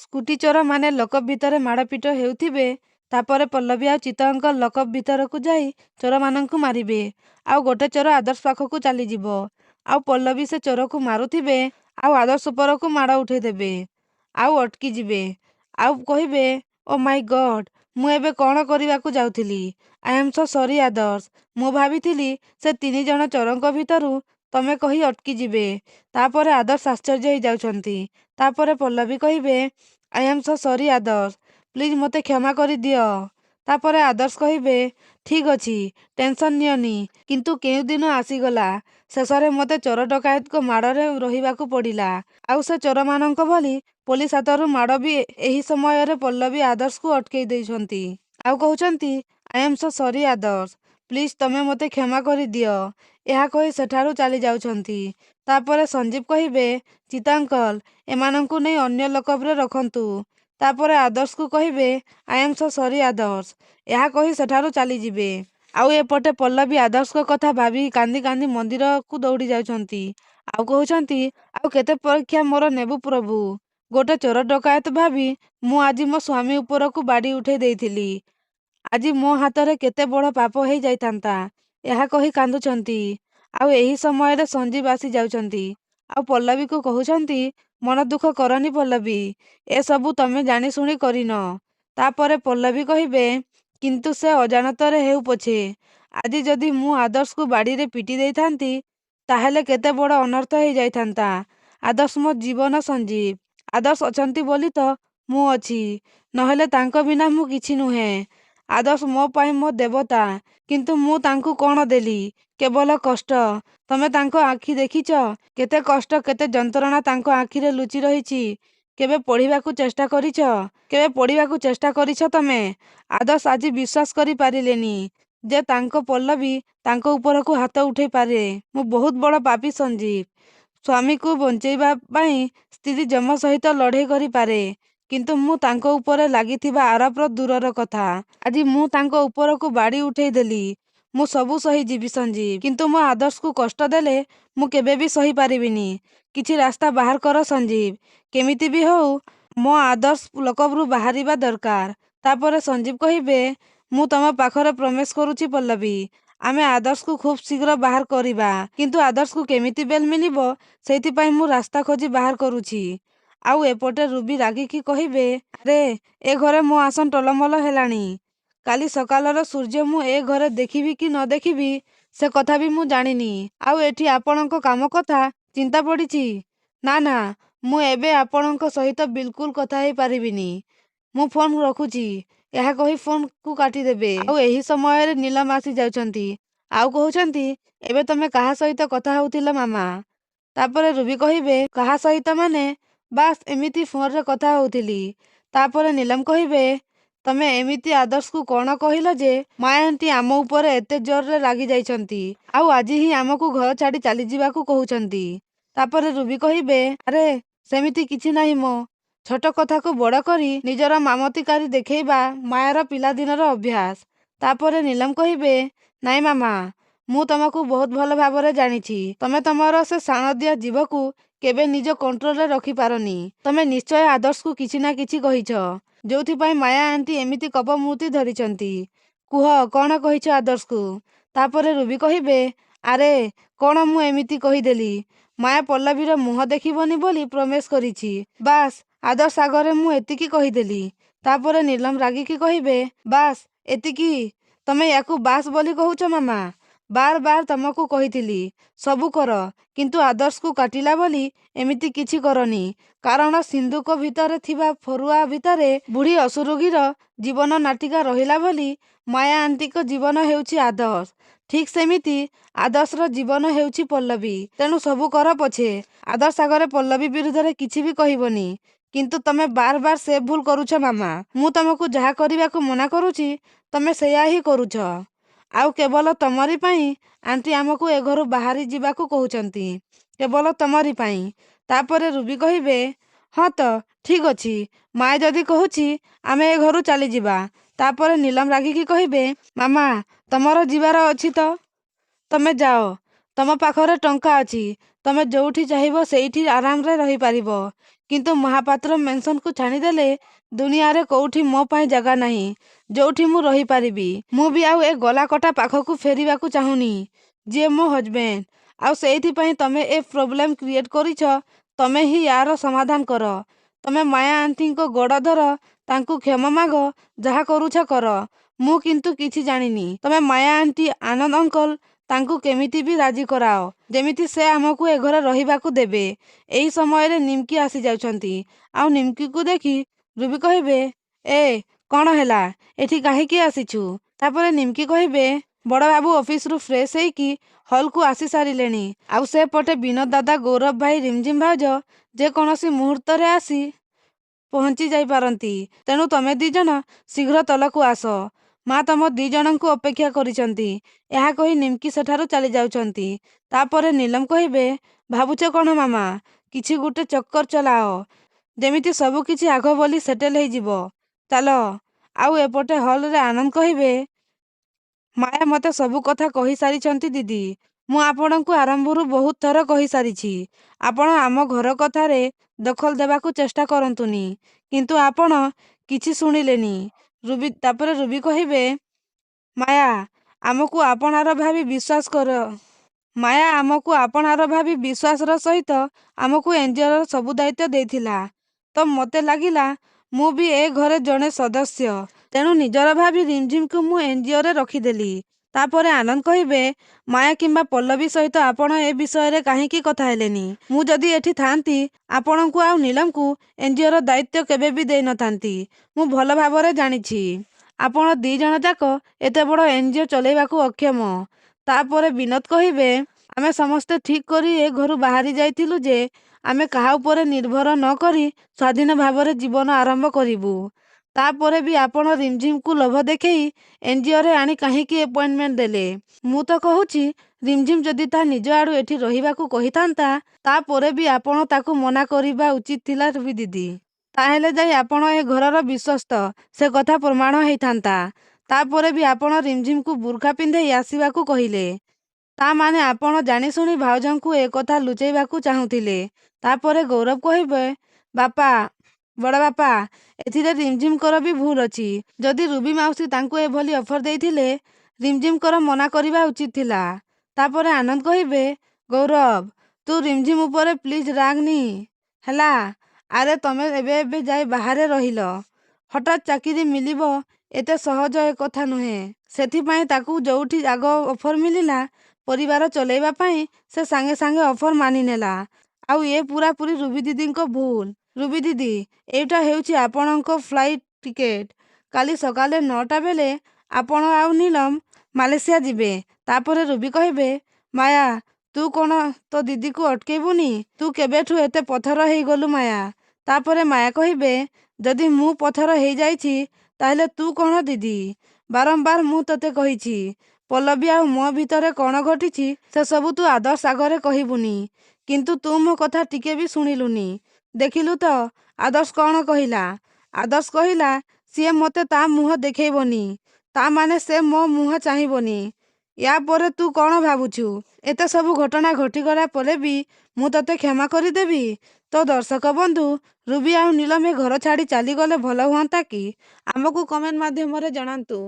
Scooty ଚୋର ମାନେ lockup ଭିତରେ ମାଡ଼ପିଟ ହେଉଥିବେ। ତାପରେ ପଲ୍ଲବୀ ଆଉ ଚିତ୍ତ ଅଙ୍କଲ ଲକଅପ୍ ଭିତରକୁ ଯାଇ ଚୋରମାନଙ୍କୁ ମାରିବେ। ଆଉ ଗୋଟେ ଚୋର ଆଦର୍ଶ ପାଖକୁ ଚାଲିଯିବ। ଆଉ ପଲ୍ଲବୀ ସେ ଚୋରକୁ ମାରୁଥିବେ ଆଉ ଆଦର୍ଶ ଉପରକୁ ମାଡ଼ ଉଠେଇଦେବେ। ଆଉ ଅଟକିଯିବେ। ଆଉ କହିବେ, ଓ ମାଇ ଗଡ୍, ମୁଁ ଏବେ କ'ଣ କରିବାକୁ ଯାଉଥିଲି? ଆଇ ଆମ୍ ସୋ ସରି ଆଦର୍ଶ। ମୁଁ ଭାବିଥିଲି ସେ 3 ଜଣ ଚୋରଙ୍କ ଭିତରୁ ତମେ କହି ଅଟକିଯିବେ। ତାପରେ ଆଦର୍ଶ ଆଶ୍ଚର୍ଯ୍ୟ ହେଇଯାଉଛନ୍ତି। ତାପରେ ପଲ୍ଲବୀ କହିବେ, I am so sorry Adarsh, please ମୋତେ କ୍ଷମା କରିଦିଅ। ତାପରେ ଆଦର୍ଶ କହିବେ, ଠିକ୍ ଅଛି, ଟେନସନ୍ ନିଅନି। କିନ୍ତୁ କେଉଁଦିନ ଆସିଗଲା ଶେଷରେ ମୋତେ ଚୋର ଡକାୟତଙ୍କ ମାଡ଼ରେ ରହିବାକୁ ପଡ଼ିଲା। ଆଉ ସେ ଚୋରମାନଙ୍କ ଭଳି ପୋଲିସ ହାତରୁ ମାଡ଼ ବି। ଏହି ସମୟରେ ପଲ୍ଲବୀ ଆଦର୍ଶକୁ ଅଟକେଇ ଦେଇଛନ୍ତି। ଆଉ କହୁଛନ୍ତି, I am so sorry Adarsh, please ତମେ ମୋତେ କ୍ଷମା କରିଦିଅ। ଏହା କହି ସେଠାରୁ ଚାଲି ଯାଉଛନ୍ତି। ତାପରେ ସଞ୍ଜୀବ କହିବେ, ଚିତ୍ତ ଅଙ୍କଲ, ଏମାନଙ୍କୁ ନେଇ ଅନ୍ୟ ଲକଅପ୍ରେ ରଖନ୍ତୁ। ତାପରେ ଆଦର୍ଶକୁ କହିବେ, ଆଇ ଆମ୍ ସୋ ସରି ଆଦର୍ଶ। ଏହା କହି ସେଠାରୁ ଚାଲିଯିବେ। ଆଉ ଏପଟେ ପଲ୍ଲବୀ ଆଦର୍ଶଙ୍କ କଥା ଭାବି କାନ୍ଦି କାନ୍ଦି ମନ୍ଦିରକୁ ଦୌଡ଼ି ଯାଉଛନ୍ତି। ଆଉ କହୁଛନ୍ତି, ଆଉ କେତେ ପରୀକ୍ଷା ମୋର ନେବୁ ପ୍ରଭୁ? ଗୋଟେ ଚୋର ଡକାୟତ ଭାବି ମୁଁ ଆଜି ମୋ ସ୍ୱାମୀ ଉପରକୁ ବାଡ଼ି ଉଠେଇ ଦେଇଥିଲି। ଆଜି ମୋ ହାତରେ କେତେ ବଡ଼ ପାପ ହେଇ ଯାଇଥାନ୍ତା। ଏହା କହି କାନ୍ଦୁଛନ୍ତି। ଆଉ ଏହି ସମୟରେ ସଞ୍ଜୀବ ଆସି ଯାଉଛନ୍ତି। ଆଉ ପଲ୍ଲବୀକୁ କହୁଛନ୍ତି, ମନ ଦୁଃଖ କରନି ପଲ୍ଲବୀ, ଏସବୁ ତମେ ଜାଣିଶୁଣି କରିନ। ତାପରେ ପଲ୍ଲବୀ କହିବେ, କିନ୍ତୁ ସେ ଅଜାଣତରେ ହେଉ ପଛେ ଆଜି ଯଦି ମୁଁ ଆଦର୍ଶକୁ ବାଡ଼ିରେ ପିଟି ଦେଇଥାନ୍ତି ତାହେଲେ କେତେ ବଡ଼ ଅନର୍ଥ ହେଇଯାଇଥାନ୍ତା। ଆଦର୍ଶ ମୋ ଜୀବନ ସଞ୍ଜୀବ। ଆଦର୍ଶ ଅଛନ୍ତି ବୋଲି ତ ମୁଁ ଅଛି, ନହେଲେ ତାଙ୍କ ବିନା ମୁଁ କିଛି ନୁହେଁ। ଆଦର୍ଶ ମୋ ପାଇଁ ମୋ ଦେବତା, କିନ୍ତୁ ମୁଁ ତାଙ୍କୁ କ'ଣ ଦେଲି? କେବଳ କଷ୍ଟ। ତମେ ତାଙ୍କ ଆଖି ଦେଖିଛ? କେତେ କଷ୍ଟ, କେତେ ଯନ୍ତ୍ରଣା ତାଙ୍କ ଆଖିରେ ଲୁଚି ରହିଛି। କେବେ ପଢ଼ିବାକୁ ଚେଷ୍ଟା କରିଛ? କେବେ ପଢ଼ିବାକୁ ଚେଷ୍ଟା କରିଛ ତମେ? ଆଦର୍ଶ ଆଜି ବିଶ୍ୱାସ କରିପାରିଲେନି ଯେ ତାଙ୍କ ପଲ୍ଲବୀ ତାଙ୍କ ଉପରକୁ ହାତ ଉଠେଇ ପାରେ। ମୁଁ ବହୁତ ବଡ଼ ପାପୀ ସଞ୍ଜୀବ। ସ୍ୱାମୀକୁ ବଞ୍ଚେଇବା ପାଇଁ ସ୍ତ୍ରୀ ଯମ ସହିତ ଲଢ଼େଇ କରିପାରେ, କିନ୍ତୁ ମୁଁ ତାଙ୍କ ଉପରେ ଲାଗିଥିବା ଆରୋପ ଦୂରର କଥା। ଆଜି ମୁଁ ତାଙ୍କ ଉପରକୁ ବାଡ଼ି ଉଠେଇ ଦେଲି। ମୁଁ ସବୁ ସହିଯିବି ସଞ୍ଜୀବ, କିନ୍ତୁ ମୋ ଆଦର୍ଶକୁ କଷ୍ଟ ଦେଲେ ମୁଁ କେବେ ବି ସହିପାରିବିନି। କିଛି ରାସ୍ତା ବାହାର କର ସଞ୍ଜୀବ। କେମିତି ବି ହଉ ମୋ ଆଦର୍ଶ ଲକଅପ୍ରୁ ବାହାରିବା ଦରକାର। ତାପରେ ସଞ୍ଜୀବ କହିବେ, ମୁଁ ତମ ପାଖରେ ପ୍ରମିସ୍ କରୁଛି ପଲ୍ଲବୀ, ଆମେ ଆଦର୍ଶକୁ ଖୁବ୍ ଶୀଘ୍ର ବାହାର କରିବା। କିନ୍ତୁ ଆଦର୍ଶକୁ କେମିତି ବେଲ୍ ମିଳିବ ସେଇଥିପାଇଁ ମୁଁ ରାସ୍ତା ଖୋଜି ବାହାର କରୁଛି। ଆଉ ଏପଟେ ରୁବି ରାଗିକି କହିବେ, ଆରେ ଏ ଘରେ ମୋ ଆସନ ଟଲମଲ ହେଲାଣି। କାଲି ସକାଳର ସୂର୍ଯ୍ୟ ମୁଁ ଏ ଘରେ ଦେଖିବି କି ନ ଦେଖିବି ସେ କଥା ବି ମୁଁ ଜାଣିନି। ଆଉ ଏଠି ଆପଣଙ୍କ କାମ କଥା ଚିନ୍ତା ପଡ଼ିଛି। ନା ନା, ମୁଁ ଏବେ ଆପଣଙ୍କ ସହିତ ବିଲକୁଲ କଥା ହେଇପାରିବିନି। ମୁଁ ଫୋନ୍ ରଖୁଛି। ଏହା କହି ଫୋନ୍କୁ କାଟିଦେବେ। ଆଉ ଏହି ସମୟରେ ନୀଲମ ଆସି ଯାଉଛନ୍ତି। ଆଉ କହୁଛନ୍ତି, ଏବେ ତମେ କାହା ସହିତ କଥା ହେଉଥିଲ ମାମା? ତାପରେ ରୁବି କହିବେ, କାହା ସହିତ ମାନେ? ବାସ୍ ଏମିତି ଫୋନ୍ରେ କଥା ହେଉଥିଲି। ତାପରେ ନୀଲମ କହିବେ, ତମେ ଏମିତି ଆଦର୍ଶକୁ କ'ଣ କହିଲ ଯେ ମାୟା ଆଣ୍ଟି ଆମ ଉପରେ ଏତେ ଜୋରରେ ରାଗି ଯାଇଛନ୍ତି ଆଉ ଆଜି ହିଁ ଆମକୁ ଘର ଛାଡ଼ି ଚାଲିଯିବାକୁ କହୁଛନ୍ତି? ତାପରେ ରୁବି କହିବେ, ଆରେ ସେମିତି କିଛି ନାହିଁ ମ। ଛୋଟ କଥାକୁ ବଡ଼ କରି ନିଜର ମାମତିକାରୀ ଦେଖେଇବା ମାୟାର ପିଲାଦିନର ଅଭ୍ୟାସ। ତାପରେ ନୀଲମ କହିବେ, ନାଇଁ ମାମା, ମୁଁ ତମକୁ ବହୁତ ଭଲ ଭାବରେ ଜାଣିଛି। ତମେ ତମର ସେ ଶାଣଦିଆ ଜିଭକୁ କେବେ ନିଜ କଣ୍ଟ୍ରୋଲରେ ରଖିପାରନି। ତମେ ନିଶ୍ଚୟ ଆଦର୍ଶକୁ କିଛି ନା କିଛି କହିଛ, ଯୋଉଥିପାଇଁ ମାୟା ଆଣ୍ଟି ଏମିତି କୋପମୂର୍ତ୍ତି ଧରିଛନ୍ତି। କୁହ, କ'ଣ କହିଛ ଆଦର୍ଶକୁ? ତାପରେ ରୁବି କହିବେ, ଆରେ କ'ଣ ମୁଁ ଏମିତି କହିଦେଲି? ମାୟା ପଲ୍ଲବୀର ମୁହଁ ଦେଖିବନି ବୋଲି ପ୍ରମିସ୍ କରିଛି। ବାସ୍ ଆଦର୍ଶ ଆଗରେ ମୁଁ ଏତିକି କହିଦେଲି। ତାପରେ ନୀଲମ ରାଗିକି କହିବେ, ବାସ୍ ଏତିକି? ତମେ ୟାକୁ ବାସ୍ ବୋଲି କହୁଛ ମାମା? ବାର ବାର ତମକୁ କହିଥିଲି ସବୁ କର, କିନ୍ତୁ ଆଦର୍ଶକୁ କାଟିଲା ବୋଲି ଏମିତି କିଛି କରନି। କାରଣ ସିନ୍ଦୁକ ଭିତରେ ଥିବା ଫରୁଆ ଭିତରେ ବୁଢ଼ୀ ଅସୁରୁଗୀର ଜୀବନ ନାଟିକା ରହିଲା ଭଳି ମାୟା ଆଣ୍ଟିଙ୍କ ଜୀବନ ହେଉଛି ଆଦର୍ଶ। ଠିକ୍ ସେମିତି ଆଦର୍ଶର ଜୀବନ ହେଉଛି ପଲ୍ଲବୀ। ତେଣୁ ସବୁ କର ପଛେ ଆଦର୍ଶ ଆଗରେ ପଲ୍ଲବୀ ବିରୁଦ୍ଧରେ କିଛି ବି କହିବନି। କିନ୍ତୁ ତମେ ବାର ବାର ସେ ଭୁଲ କରୁଛ ମାମା। ମୁଁ ତମକୁ ଯାହା କରିବାକୁ ମନା କରୁଛି ତମେ ସେଇଆ ହିଁ କରୁଛ। ଆଉ କେବଳ ତମରି ପାଇଁ ଆଣ୍ଟି ଆମକୁ ଏ ଘରୁ ବାହାରି ଯିବାକୁ କହୁଛନ୍ତି। କେବଳ ତମରି ପାଇଁ। ତାପରେ ରୁବି କହିବେ, ହଁ ତ ଠିକ୍ ଅଛି, ମାୟା ଯଦି କହୁଛି ଆମେ ଏ ଘରୁ ଚାଲିଯିବା। ତାପରେ ନୀଲମ ରାଗିକି କହିବେ, ମାମା ତମର ଯିବାର ଅଛି ତ ତମେ ଯାଅ। ତମ ପାଖରେ ଟଙ୍କା ଅଛି, ତମେ ଯୋଉଠି ଚାହିଁବ ସେଇଠି ଆରାମରେ ରହିପାରିବ। କିନ୍ତୁ ମହାପାତ୍ର ମେନସନକୁ ଛାଣିଦେଲେ ଦୁନିଆରେ କୋଉଠି ମୋ ପାଇଁ ଜାଗା ନାହିଁ ଯୋଉଠି ମୁଁ ରହିପାରିବି। ମୁଁ ବି ଆଉ ଏ ଗଲାକଟା ପାଖକୁ ଫେରିବାକୁ ଚାହୁଁନି, ଯିଏ ମୋ ହଜବେଣ୍ଡ। ଆଉ ସେଇଥିପାଇଁ ତମେ ଏ ପ୍ରୋବ୍ଲେମ କ୍ରିଏଟ କରିଛ। ତମେ ହିଁ ୟାର ସମାଧାନ କର। ତମେ ମାୟା ଆଣ୍ଟିଙ୍କ ଗୋଡ଼ ଧର, ତାଙ୍କୁ କ୍ଷମା ମାଗ, ଯାହା କରୁଛ କର। ମୁଁ କିନ୍ତୁ କିଛି ଜାଣିନି। ତମେ ମାୟା ଆଣ୍ଟି, ଆନନ୍ଦ ଅଙ୍କଲ ତାଙ୍କୁ କେମିତି ବି ରାଜି କରାଅ, ଯେମିତି ସେ ଆମକୁ ଏ ଘରେ ରହିବାକୁ ଦେବେ। ଏହି ସମୟରେ ନିମ୍କି ଆସି ଯାଉଛନ୍ତି। ଆଉ ନିମ୍କିକୁ ଦେଖି ରୁବି କହିବେ, ଏ କ'ଣ ହେଲା, ଏଠି କାହିଁକି ଆସିଛୁ? ତାପରେ ନିମ୍କି କହିବେ, ବଡ଼ବାବୁ ଅଫିସରୁ ଫ୍ରେଶ ହେଇକି ହଲକୁ ଆସି ସାରିଲେଣି। ଆଉ ସେପଟେ ବିନୋଦ ଦାଦା, ଗୌରବ ଭାଇ, ରିମଝିମ ଭାଉଜ ଯେକୌଣସି ମୁହୂର୍ତ୍ତରେ ଆସି ପହଞ୍ଚି ଯାଇପାରନ୍ତି। ତେଣୁ ତମେ ଦିଜଣ ଶୀଘ୍ର ତଳକୁ ଆସ। ମା ତମ ଦିଜଣଙ୍କୁ ଅପେକ୍ଷା କରିଛନ୍ତି। ଏହା କହି ନିମ୍କି ସେଠାରୁ ଚାଲି ଯାଉଛନ୍ତି। ତାପରେ ନୀଲମ କହିବେ, ଭାବୁଛ କ'ଣ ମାମା? କିଛି ଗୋଟେ ଚକ୍କର ଚଲାଅ, ଯେମିତି ସବୁ କିଛି ଆଗ ବୋଲି ସେଟେଲ ହେଇଯିବ। ଚାଲ। ଆଉ ଏପଟେ ହଲରେ ଆନନ୍ଦ କହିବେ, ମାୟା ମୋତେ ସବୁ କଥା କହିସାରିଛନ୍ତି ଦିଦି। ମୁଁ ଆପଣଙ୍କୁ ଆରମ୍ଭରୁ ବହୁତ ଥର କହିସାରିଛି, ଆପଣ ଆମ ଘର କଥାରେ ଦଖଲ ଦେବାକୁ ଚେଷ୍ଟା କରନ୍ତୁନି। କିନ୍ତୁ ଆପଣ କିଛି ଶୁଣିଲେନି। ତାପରେ ରୁବି କହିବେ, ମାୟା ଆମକୁ ଆପଣାର ଭାବି ବିଶ୍ୱାସ କର। ମାୟା ଆମକୁ ଆପଣାର ଭାବି ବିଶ୍ୱାସର ସହିତ ଆମକୁ ଏନଜିଓର ସବୁ ଦାୟିତ୍ୱ ଦେଇଥିଲା। ତ ମୋତେ ଲାଗିଲା ମୁଁ ବି ଏ ଘରେ ଜଣେ ସଦସ୍ୟ। ତେଣୁ ନିଜର ଭାବି ରିମଝିମକୁ ମୁଁ ଏନଜିଓରେ ରଖିଦେଲି। ତାପରେ ଆନନ୍ଦ କହିବେ, ମାୟା କିମ୍ବା ପଲ୍ଲବୀ ସହିତ ଆପଣ ଏ ବିଷୟରେ କାହିଁକି କଥା ହେଲେନି? ମୁଁ ଯଦି ଏଠି ଥାଆନ୍ତି, ଆପଣଙ୍କୁ ଆଉ ନୀଲମକୁ ଏନଜିଓର ଦାୟିତ୍ୱ କେବେ ବି ଦେଇନଥାନ୍ତି। ମୁଁ ଭଲ ଭାବରେ ଜାଣିଛି ଆପଣ ଦିଜଣ ଯାକ ଏତେ ବଡ଼ ଏନଜିଓ ଚଲେଇବାକୁ ଅକ୍ଷମ। ତାପରେ ବିନୋଦ କହିବେ, ଆମେ ସମସ୍ତେ ଠିକ କରି ଏ ଘରୁ ବାହାରି ଯାଇଥିଲୁ ଯେ ଆମେ କାହା ଉପରେ ନିର୍ଭର ନ କରି ସ୍ୱାଧୀନ ଭାବରେ ଜୀବନ ଆରମ୍ଭ କରିବୁ। ତାପରେ ବି ଆପଣ ରିମଝିମକୁ ଲୋଭ ଦେଖେଇ ଏନଜିଓରେ ଆଣି କାହିଁକି ଆପଏଣ୍ଟମେଣ୍ଟ ଦେଲେ? ମୁଁ ତ କହୁଛି, ରିମଝିମ ଯଦି ତା ନିଜ ଆଡୁ ଏଠି ରହିବାକୁ କହିଥାନ୍ତା, ତାପରେ ବି ଆପଣ ତାକୁ ମନା କରିବା ଉଚିତ ଥିଲା ରୁବି ଦିଦି। ତାହେଲେ ଯାଇ ଆପଣ ଏ ଘରର ବିଶ୍ୱସ୍ତ, ସେ କଥା ପ୍ରମାଣ ହେଇଥାନ୍ତା। ତାପରେ ବି ଆପଣ ରିମଝିମକୁ ବୁର୍ଖା ପିନ୍ଧେଇ ଆସିବାକୁ କହିଲେ। ତା ମାନେ ଆପଣ ଜାଣିଶୁଣି ଭାଉଜଙ୍କୁ ଏ କଥା ଲୁଚେଇବାକୁ ଚାହୁଁଥିଲେ। ତାପରେ ଗୌରବ କହିବେ, ବାପା, ବଡ଼ ବାପା, ଏଥିରେ ରିମଝିମଙ୍କର ବି ଭୁଲ ଅଛି। ଯଦି ରୁବି ମାଉସୀ ତାଙ୍କୁ ଏଭଳି ଅଫର ଦେଇଥିଲେ, ରିମଝିମଙ୍କର ମନା କରିବା ଉଚିତ ଥିଲା। ତାପରେ ଆନନ୍ଦ କହିବେ, ଗୌରବ, ତୁ ରିମଝିମ ଉପରେ ପ୍ଲିଜ ରାଗନି, ହେଲା? ଆରେ ତମେ ଏବେ ଏବେ ଯାଇ ବାହାରେ ରହିଲ। ହଠାତ୍ ଚାକିରି ମିଳିବ ଏତେ ସହଜ ଏ କଥା ନୁହେଁ। ସେଥିପାଇଁ ତାକୁ ଯୋଉଠି ଆଗ ଅଫର ମିଳିଲା ପରିବାର ଚଲେଇବା ପାଇଁ, ସେ ସାଙ୍ଗେ ସାଙ୍ଗେ ଅଫର ମାନିନେଲା। ଆଉ ଏ ପୁରାପୁରି ରୁବି ଦିଦିଙ୍କ ଭୁଲ। ରୁବି ଦିଦି, ଏଇଟା ହେଉଛି ଆପଣଙ୍କ ଫ୍ଲାଇଟ୍ ଟିକେଟ। କାଲି ସକାଳେ 9ଟା ବେଳେ ଆପଣ ଆଉ ନୀଲମ ମାଲେସିଆ ଯିବେ। ତାପରେ ରୁବି କହିବେ, ମାୟା, ତୁ କ'ଣ ତୋ ଦିଦିକୁ ଅଟକେଇବୁନି? ତୁ କେବେଠୁ ଏତେ ପଥର ହେଇଗଲୁ ମାୟା? ତାପରେ ମାୟା କହିବେ, ଯଦି ମୁଁ ପଥର ହେଇଯାଇଛି ତାହେଲେ ତୁ କ'ଣ ଦିଦି? ବାରମ୍ବାର ମୁଁ ତୋତେ କହିଛି, ପଲ୍ଲବୀ ଆଉ ମୋ ଭିତରେ କ'ଣ ଘଟିଛି ସେସବୁ ତୁ ଆଦର୍ଶ ଆଗରେ କହିବୁନି। କିନ୍ତୁ ତୁ ମୋ କଥା ଟିକେ ବି ଶୁଣିଲୁନି। ଦେଖିଲୁ ତ ଆଦର୍ଶ କ'ଣ କହିଲା? ଆଦର୍ଶ କହିଲା ସିଏ ମୋତେ ତା ମୁହଁ ଦେଖେଇବନି। ତା ମାନେ ସେ ମୋ ମୁହଁ ଚାହିଁବନି। ୟା ପରେ ତୁ କ'ଣ ଭାବୁଛୁ? ଏତେ ସବୁ ଘଟଣା ଘଟିଗଲା ପରେ ବି ମୁଁ ତୋତେ କ୍ଷମା କରିଦେବି? ତ ଦର୍ଶକ ବନ୍ଧୁ, ରୁବି ଆଉ ନୀଲମ ଏ ଘର ଛାଡ଼ି ଚାଲିଗଲେ ଭଲ ହୁଅନ୍ତା କି? ଆମକୁ କମେଣ୍ଟ ମାଧ୍ୟମରେ ଜଣାନ୍ତୁ।